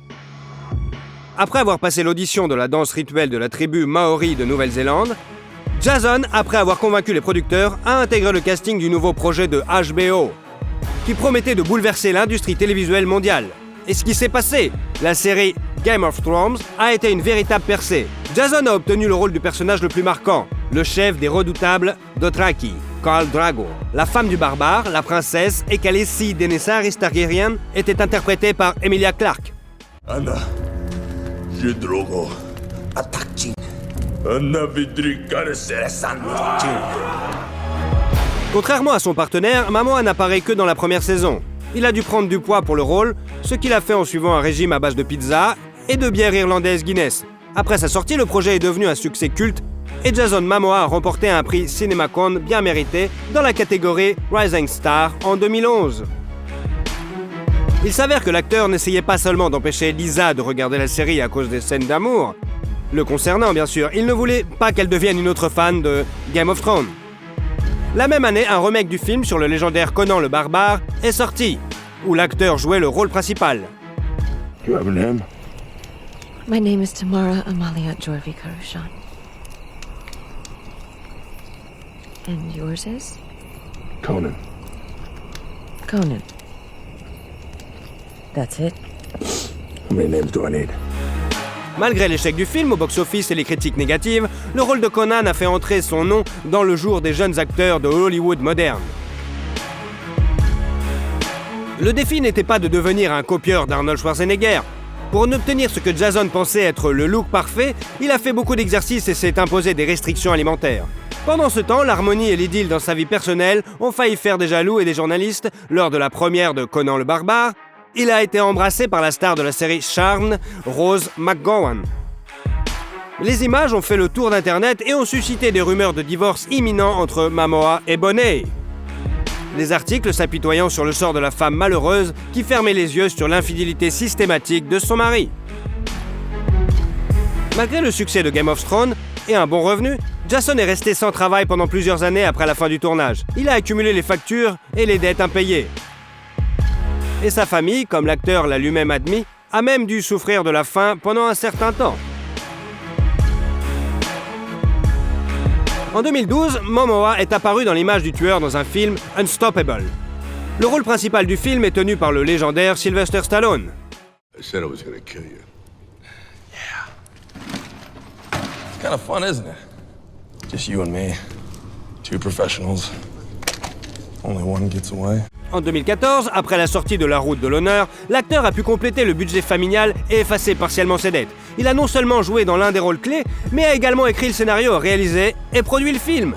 Après avoir passé l'audition de la danse rituelle de la tribu Maori de Nouvelle-Zélande, Jason, après avoir convaincu les producteurs, a intégré le casting du nouveau projet de HBO, qui promettait de bouleverser l'industrie télévisuelle mondiale. Et ce qui s'est passé, la série Game of Thrones a été une véritable percée. Jason a obtenu le rôle du personnage le plus marquant, le chef des redoutables Dothraki, Khal Drogo. La femme du barbare, la princesse et Khaleesi Daenerys Targaryen était interprétée par Emilia Clarke. Anna, je Drogo, attaque. Anna Vidri Contrairement à son partenaire, Momoa n'apparaît que dans la première saison. Il a dû prendre du poids pour le rôle, ce qu'il a fait en suivant un régime à base de pizza et de bière irlandaise Guinness. Après sa sortie, le projet est devenu un succès culte et Jason Momoa a remporté un prix CinemaCon bien mérité dans la catégorie Rising Star en 2011. Il s'avère que l'acteur n'essayait pas seulement d'empêcher Lisa de regarder la série à cause des scènes d'amour. Le concernant, bien sûr, il ne voulait pas qu'elle devienne une autre fan de Game of Thrones. La même année, un remake du film sur le légendaire Conan le Barbare est sorti, où l'acteur jouait le rôle principal. You have a name? My name is Tamara Amalia Jorvi Karushan. And yours is? Conan. Conan. That's it? How many names do I need? Malgré l'échec du film au box-office et les critiques négatives, le rôle de Conan a fait entrer son nom dans le jour des jeunes acteurs de Hollywood moderne. Le défi n'était pas de devenir un copieur d'Arnold Schwarzenegger. Pour en obtenir ce que Jason pensait être le look parfait, il a fait beaucoup d'exercices et s'est imposé des restrictions alimentaires. Pendant ce temps, l'harmonie et l'idylle dans sa vie personnelle ont failli faire des jaloux et des journalistes lors de la première de Conan le Barbare. Il a été embrassé par la star de la série Charmed, Rose McGowan. Les images ont fait le tour d'Internet et ont suscité des rumeurs de divorce imminent entre Momoa et Bonet. Des articles s'apitoyant sur le sort de la femme malheureuse qui fermait les yeux sur l'infidélité systématique de son mari. Malgré le succès de Game of Thrones et un bon revenu, Jason est resté sans travail pendant plusieurs années après la fin du tournage. Il a accumulé les factures et les dettes impayées. Et sa famille, comme l'acteur l'a lui-même admis, a même dû souffrir de la faim pendant un certain temps. En 2012, Momoa est apparu dans l'image du tueur dans un film Unstoppable. Le rôle principal du film est tenu par le légendaire Sylvester Stallone. I said I was gonna kill you. It's kind of fun, isn't it? Just you and me. Two professionals. Only one gets away. En 2014, après la sortie de La Route de l'Honneur, l'acteur a pu compléter le budget familial et effacer partiellement ses dettes. Il a non seulement joué dans l'un des rôles clés, mais a également écrit le scénario, réalisé et produit le film.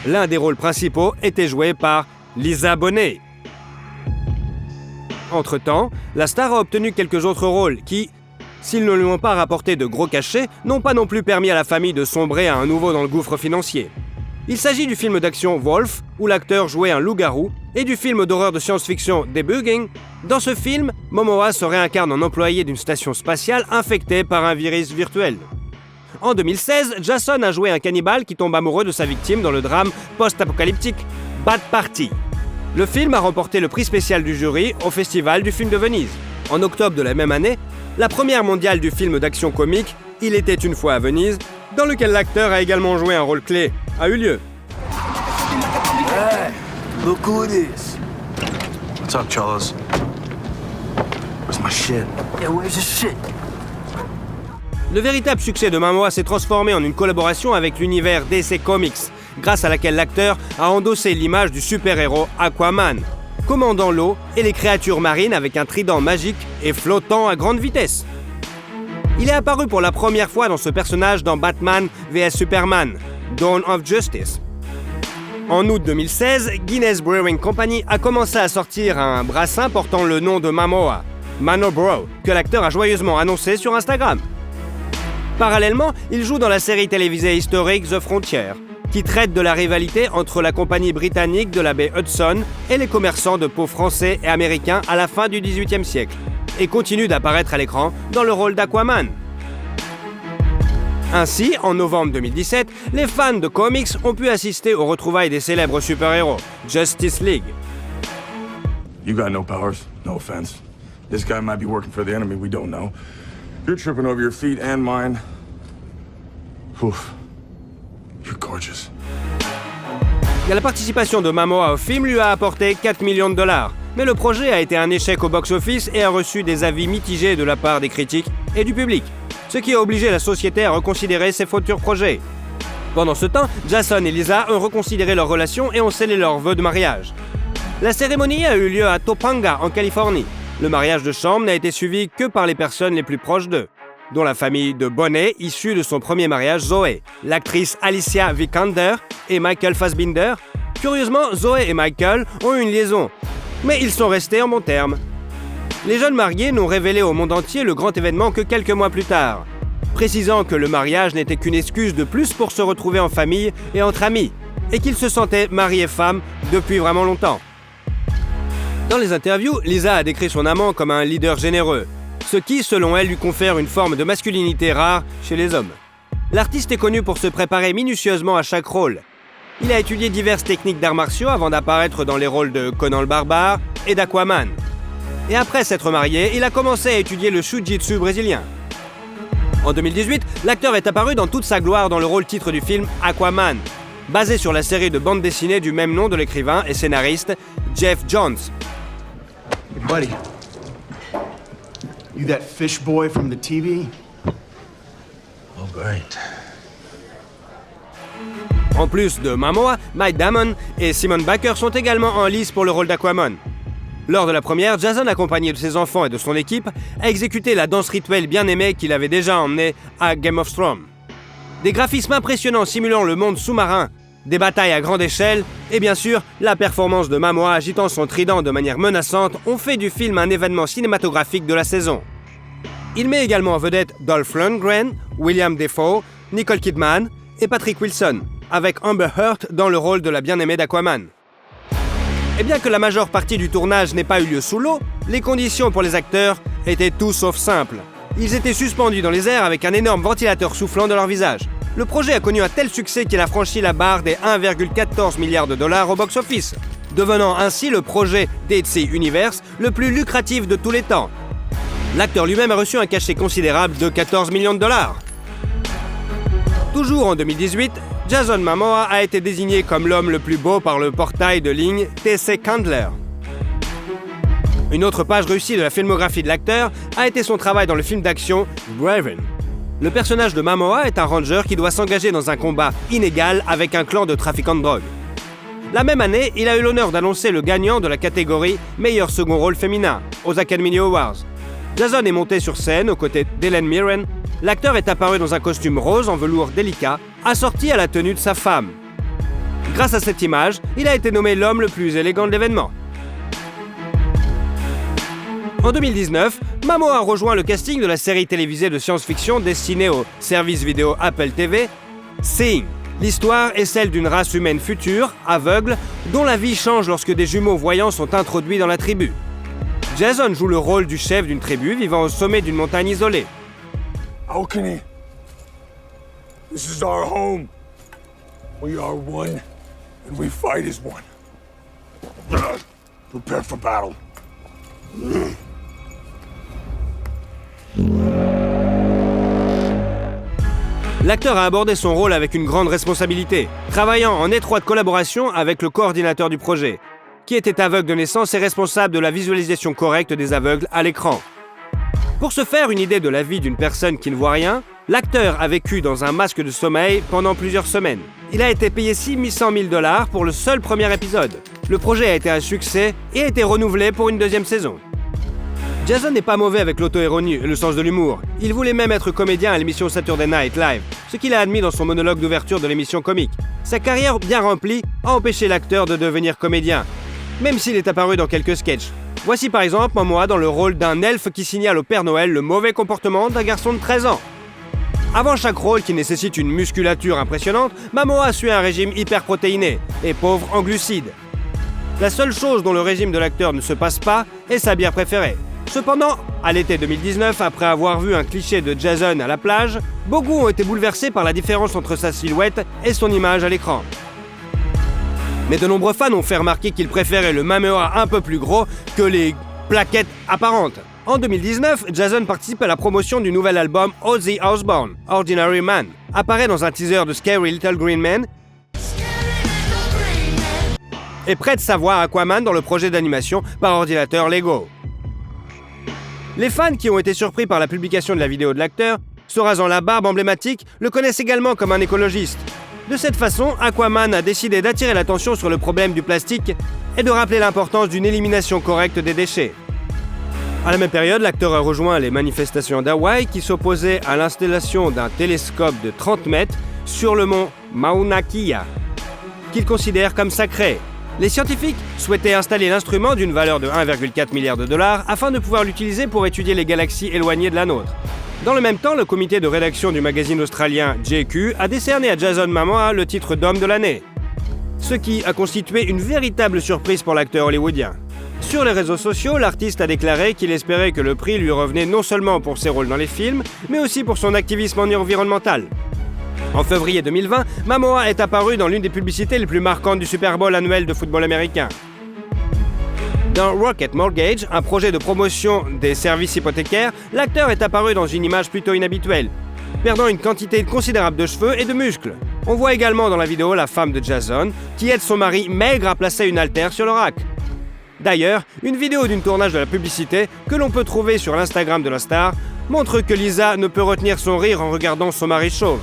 L'un des rôles principaux était joué par Lisa Bonet. Entre-temps, la star a obtenu quelques autres rôles qui, s'ils ne lui ont pas rapporté de gros cachets, n'ont pas non plus permis à la famille de sombrer à nouveau dans le gouffre financier. Il s'agit du film d'action Wolf, où l'acteur jouait un loup-garou, et du film d'horreur de science-fiction Debugging. Dans ce film, Momoa se réincarne en employé d'une station spatiale infectée par un virus virtuel. En 2016, Jason a joué un cannibale qui tombe amoureux de sa victime dans le drame post-apocalyptique Bad Party. Le film a remporté le prix spécial du jury au Festival du film de Venise. En octobre de la même année, la première mondiale du film d'action comique Il était une fois à Venise, dans lequel l'acteur a également joué un rôle clé, a eu lieu. Hey, look who it is. What's up, Charles? Where's my shit? Yeah, where's the shit? Le véritable succès de Momoa s'est transformé en une collaboration avec l'univers DC Comics, grâce à laquelle l'acteur a endossé l'image du super-héros Aquaman, commandant l'eau et les créatures marines avec un trident magique et flottant à grande vitesse. Il est apparu pour la première fois dans ce personnage dans Batman vs Superman, Dawn of Justice. En août 2016, Guinness Brewing Company a commencé à sortir un brassin portant le nom de Momoa, Manobro, que l'acteur a joyeusement annoncé sur Instagram. Parallèlement, il joue dans la série télévisée historique The Frontier, qui traite de la rivalité entre la compagnie britannique de la baie Hudson et les commerçants de peau français et américains à la fin du XVIIIe siècle, et continue d'apparaître à l'écran dans le rôle d'Aquaman. Ainsi, en novembre 2017, les fans de comics ont pu assister aux retrouvailles des célèbres super-héros, Justice League. You got no powers, no offense. This guy might be working for the enemy, we don't know. You're tripping over your feet and mine. Oof. You're gorgeous. La participation de Momoa au film lui a apporté 4 millions de dollars. Mais le projet a été un échec au box-office et a reçu des avis mitigés de la part des critiques et du public, ce qui a obligé la société à reconsidérer ses futurs projets. Pendant ce temps, Jason et Lisa ont reconsidéré leur relation et ont scellé leurs vœux de mariage. La cérémonie a eu lieu à Topanga, en Californie. Le mariage de chambre n'a été suivi que par les personnes les plus proches d'eux, dont la famille de Bonet, issue de son premier mariage, Zoé, l'actrice Alicia Vikander et Michael Fassbinder. Curieusement, Zoé et Michael ont eu une liaison, mais ils sont restés en bons termes. Les jeunes mariés n'ont révélé au monde entier le grand événement que quelques mois plus tard, précisant que le mariage n'était qu'une excuse de plus pour se retrouver en famille et entre amis, et qu'ils se sentaient mari et femme depuis vraiment longtemps. Dans les interviews, Lisa a décrit son amant comme un leader généreux, ce qui, selon elle, lui confère une forme de masculinité rare chez les hommes. L'artiste est connu pour se préparer minutieusement à chaque rôle. Il a étudié diverses techniques d'arts martiaux avant d'apparaître dans les rôles de Conan le Barbare et d'Aquaman. Et après s'être marié, il a commencé à étudier le Jiu-Jitsu brésilien. En 2018, l'acteur est apparu dans toute sa gloire dans le rôle titre du film Aquaman, basé sur la série de bande dessinée du même nom de l'écrivain et scénariste Jeff Johns. Hey buddy, you that fish boy from the TV? Oh, great. En plus de Momoa, Matt Damon et Simon Baker sont également en lice pour le rôle d'Aquaman. Lors de la première, Jason, accompagné de ses enfants et de son équipe, a exécuté la danse rituelle bien aimée qu'il avait déjà emmenée à Game of Thrones. Des graphismes impressionnants simulant le monde sous-marin, des batailles à grande échelle, et bien sûr, la performance de Momoa agitant son trident de manière menaçante ont fait du film un événement cinématographique de la saison. Il met également en vedette Dolph Lundgren, William Dafoe, Nicole Kidman et Patrick Wilson, avec Amber Heard dans le rôle de la bien-aimée d'Aquaman. Et bien que la majeure partie du tournage n'ait pas eu lieu sous l'eau, les conditions pour les acteurs étaient tout sauf simples. Ils étaient suspendus dans les airs avec un énorme ventilateur soufflant dans leur visage. Le projet a connu un tel succès qu'il a franchi la barre des 1,14 milliard de dollars au box-office, devenant ainsi le projet DC Universe le plus lucratif de tous les temps. L'acteur lui-même a reçu un cachet considérable de 14 millions de dollars. Toujours en 2018, Jason Momoa a été désigné comme l'homme le plus beau par le portail de ligne TC Candler. Une autre page réussie de la filmographie de l'acteur a été son travail dans le film d'action Raven. Le personnage de Momoa est un ranger qui doit s'engager dans un combat inégal avec un clan de trafiquants de drogue. La même année, il a eu l'honneur d'annoncer le gagnant de la catégorie meilleur second rôle féminin aux Academy Awards. Jason est monté sur scène aux côtés d'Helen Mirren. L'acteur est apparu dans un costume rose en velours délicat, assorti à la tenue de sa femme. Grâce à cette image, il a été nommé l'homme le plus élégant de l'événement. En 2019, Momoa a rejoint le casting de la série télévisée de science-fiction destinée au service vidéo Apple TV, Seeing. L'histoire est celle d'une race humaine future, aveugle, dont la vie change lorsque des jumeaux voyants sont introduits dans la tribu. Jason joue le rôle du chef d'une tribu vivant au sommet d'une montagne isolée. Alchemy. This is our home. We are one, and we fight as one. Prepare for battle. L'acteur a abordé son rôle avec une grande responsabilité, travaillant en étroite collaboration avec le coordinateur du projet, qui était aveugle de naissance et responsable de la visualisation correcte des aveugles à l'écran. Pour se faire une idée de la vie d'une personne qui ne voit rien, l'acteur a vécu dans un masque de sommeil pendant plusieurs semaines. Il a été payé 600 000 $ pour le seul premier épisode. Le projet a été un succès et a été renouvelé pour une deuxième saison. Jason n'est pas mauvais avec l'auto-ironie et le sens de l'humour. Il voulait même être comédien à l'émission Saturday Night Live, ce qu'il a admis dans son monologue d'ouverture de l'émission comique. Sa carrière bien remplie a empêché l'acteur de devenir comédien, même s'il est apparu dans quelques sketchs. Voici par exemple Momoa dans le rôle d'un elfe qui signale au Père Noël le mauvais comportement d'un garçon de 13 ans. Avant chaque rôle qui nécessite une musculature impressionnante, Momoa suit un régime hyperprotéiné et pauvre en glucides. La seule chose dont le régime de l'acteur ne se passe pas est sa bière préférée. Cependant, à l'été 2019, après avoir vu un cliché de Jason à la plage, beaucoup ont été bouleversés par la différence entre sa silhouette et son image à l'écran. Mais de nombreux fans ont fait remarquer qu'ils préféraient le Momoa un peu plus gros que les plaquettes apparentes. En 2019, Jason participe à la promotion du nouvel album Ozzy Osbourne, Ordinary Man, apparaît dans un teaser de Scary Little Green Man et prête sa voix à Aquaman dans le projet d'animation par ordinateur Lego. Les fans qui ont été surpris par la publication de la vidéo de l'acteur, se rasant la barbe emblématique, le connaissent également comme un écologiste. De cette façon, Aquaman a décidé d'attirer l'attention sur le problème du plastique et de rappeler l'importance d'une élimination correcte des déchets. À la même période, l'acteur a rejoint les manifestations d'Hawaï qui s'opposaient à l'installation d'un télescope de 30 mètres sur le mont Mauna Kea, qu'il considère comme sacré. Les scientifiques souhaitaient installer l'instrument d'une valeur de 1,4 milliard de dollars afin de pouvoir l'utiliser pour étudier les galaxies éloignées de la nôtre. Dans le même temps, le comité de rédaction du magazine australien JQ a décerné à Jason Momoa le titre d'homme de l'année, ce qui a constitué une véritable surprise pour l'acteur hollywoodien. Sur les réseaux sociaux, l'artiste a déclaré qu'il espérait que le prix lui revenait non seulement pour ses rôles dans les films, mais aussi pour son activisme environnemental. En février 2020, Momoa est apparu dans l'une des publicités les plus marquantes du Super Bowl annuel de football américain. Dans Rocket Mortgage, un projet de promotion des services hypothécaires, l'acteur est apparu dans une image plutôt inhabituelle, perdant une quantité considérable de cheveux et de muscles. On voit également dans la vidéo la femme de Jason, qui aide son mari maigre à placer une haltère sur le rack. D'ailleurs, une vidéo d'une tournage de la publicité, que l'on peut trouver sur l'Instagram de la star, montre que Lisa ne peut retenir son rire en regardant son mari chauve.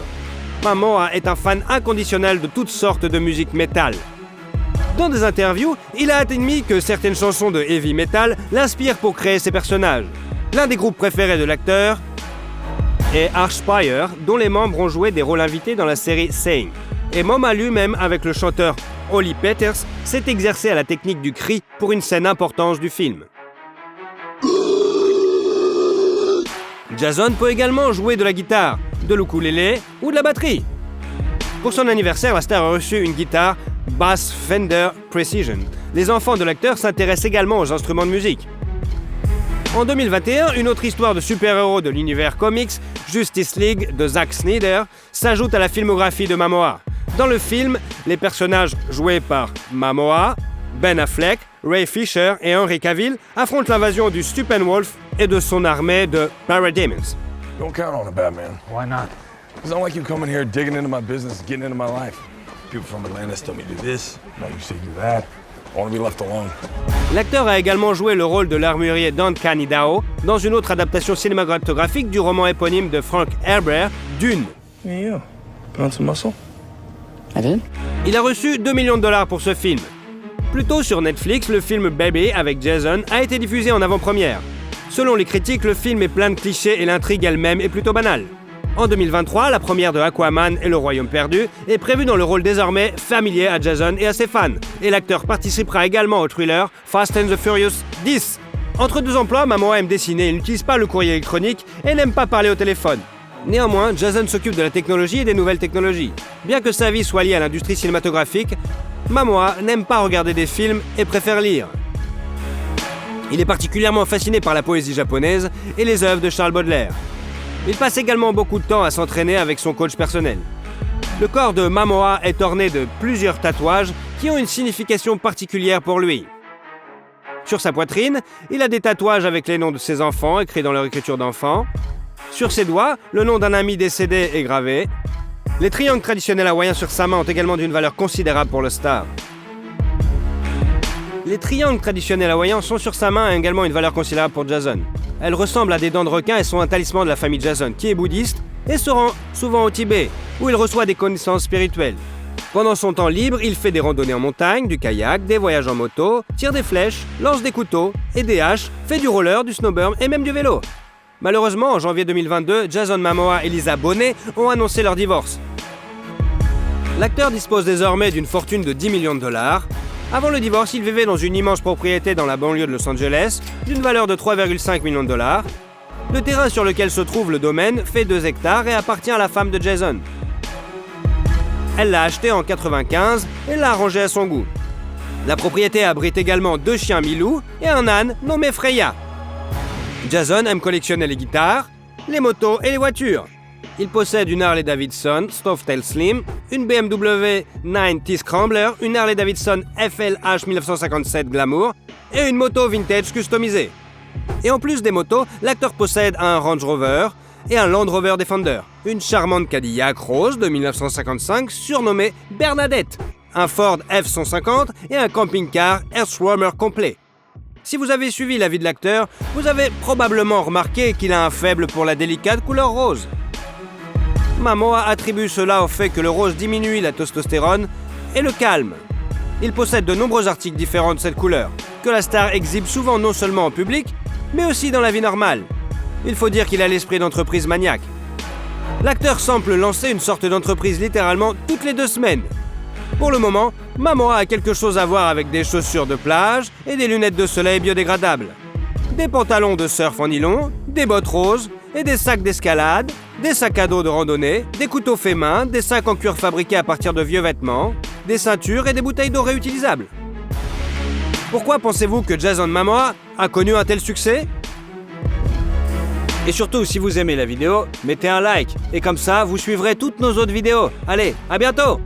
Momoa est un fan inconditionnel de toutes sortes de musique métal. Dans des interviews, il a admis que certaines chansons de heavy metal l'inspirent pour créer ses personnages. L'un des groupes préférés de l'acteur est Archspire, dont les membres ont joué des rôles invités dans la série Saying. Et Momoa lui-même, avec le chanteur Holly Peters, s'est exercé à la technique du cri pour une scène importante du film. Jason peut également jouer de la guitare, de l'ukulélé ou de la batterie. Pour son anniversaire, la star a reçu une guitare Bass Fender Precision. Les enfants de l'acteur s'intéressent également aux instruments de musique. En 2021, une autre histoire de super-héros de l'univers comics, Justice League de Zack Snyder, s'ajoute à la filmographie de Momoa. Dans le film, les personnages joués par Momoa, Ben Affleck, Ray Fisher et Henry Cavill affrontent l'invasion du Steppenwolf et de son armée de Parademons. Don't count on it, Batman. Why not? It's not like you coming here digging into my business, getting into my life. People from Atlantis tell me to do this, now you say do that. I want to be left alone. L'acteur a également joué le rôle de l'armurier Duncan Idaho dans une autre adaptation cinématographique du roman éponyme de Frank Herbert, Dune. Hey, you. Put on some muscle? I did? Il a reçu $2 millions pour ce film. Plus tôt sur Netflix, le film Baby avec Jason a été diffusé en avant-première. Selon les critiques, le film est plein de clichés et l'intrigue elle-même est plutôt banale. En 2023, la première de Aquaman et le Royaume perdu est prévue dans le rôle désormais familier à Jason et à ses fans. Et l'acteur participera également au thriller Fast and the Furious 10. Entre deux emplois, Momoa aime dessiner, il n'utilise pas le courrier électronique et n'aime pas parler au téléphone. Néanmoins, Jason s'occupe de la technologie et des nouvelles technologies. Bien que sa vie soit liée à l'industrie cinématographique, Momoa n'aime pas regarder des films et préfère lire. Il est particulièrement fasciné par la poésie japonaise et les œuvres de Charles Baudelaire. Il passe également beaucoup de temps à s'entraîner avec son coach personnel. Le corps de Momoa est orné de plusieurs tatouages qui ont une signification particulière pour lui. Sur sa poitrine, il a des tatouages avec les noms de ses enfants écrits dans leur écriture d'enfant. Sur ses doigts, le nom d'un ami décédé est gravé. Les triangles traditionnels hawaïens sur sa main ont également d'une valeur considérable pour le star. Les triangles traditionnels hawaïens sont sur sa main et également une valeur considérable pour Jason. Elles ressemblent à des dents de requin et sont un talisman de la famille Jason, qui est bouddhiste et se rend souvent au Tibet, où il reçoit des connaissances spirituelles. Pendant son temps libre, il fait des randonnées en montagne, du kayak, des voyages en moto, tire des flèches, lance des couteaux et des haches, fait du roller, du snowboard et même du vélo. Malheureusement, en janvier 2022, Jason Momoa et Lisa Bonet ont annoncé leur divorce. L'acteur dispose désormais d'une fortune de $10 millions. Avant le divorce, il vivait dans une immense propriété dans la banlieue de Los Angeles, d'une valeur de $3,5 millions. Le terrain sur lequel se trouve le domaine fait 2 hectares et appartient à la femme de Jason. Elle l'a acheté en 1995 et l'a arrangé à son goût. La propriété abrite également 2 chiens Milou et un âne nommé Freya. Jason aime collectionner les guitares, les motos et les voitures. Il possède une Harley Davidson Softail Slim, une BMW 9T Scrambler, une Harley Davidson FLH 1957 Glamour et une moto vintage customisée. Et en plus des motos, l'acteur possède un Range Rover et un Land Rover Defender, une charmante Cadillac rose de 1955 surnommée Bernadette, un Ford F-150 et un camping-car Earthwarmer complet. Si vous avez suivi la vie de l'acteur, vous avez probablement remarqué qu'il a un faible pour la délicate couleur rose. Momoa attribue cela au fait que le rose diminue la testostérone et le calme. Il possède de nombreux articles différents de cette couleur, que la star exhibe souvent non seulement en public, mais aussi dans la vie normale. Il faut dire qu'il a l'esprit d'entreprise maniaque. L'acteur semble lancer une sorte d'entreprise littéralement toutes les 2 semaines. Pour le moment, Momoa a quelque chose à voir avec des chaussures de plage et des lunettes de soleil biodégradables. Des pantalons de surf en nylon, des bottes roses et des sacs d'escalade, des sacs à dos de randonnée, des couteaux faits main, des sacs en cuir fabriqués à partir de vieux vêtements, des ceintures et des bouteilles d'eau réutilisables. Pourquoi pensez-vous que Jason Momoa a connu un tel succès ? Et surtout, si vous aimez la vidéo, mettez un like. Et comme ça, vous suivrez toutes nos autres vidéos. Allez, à bientôt!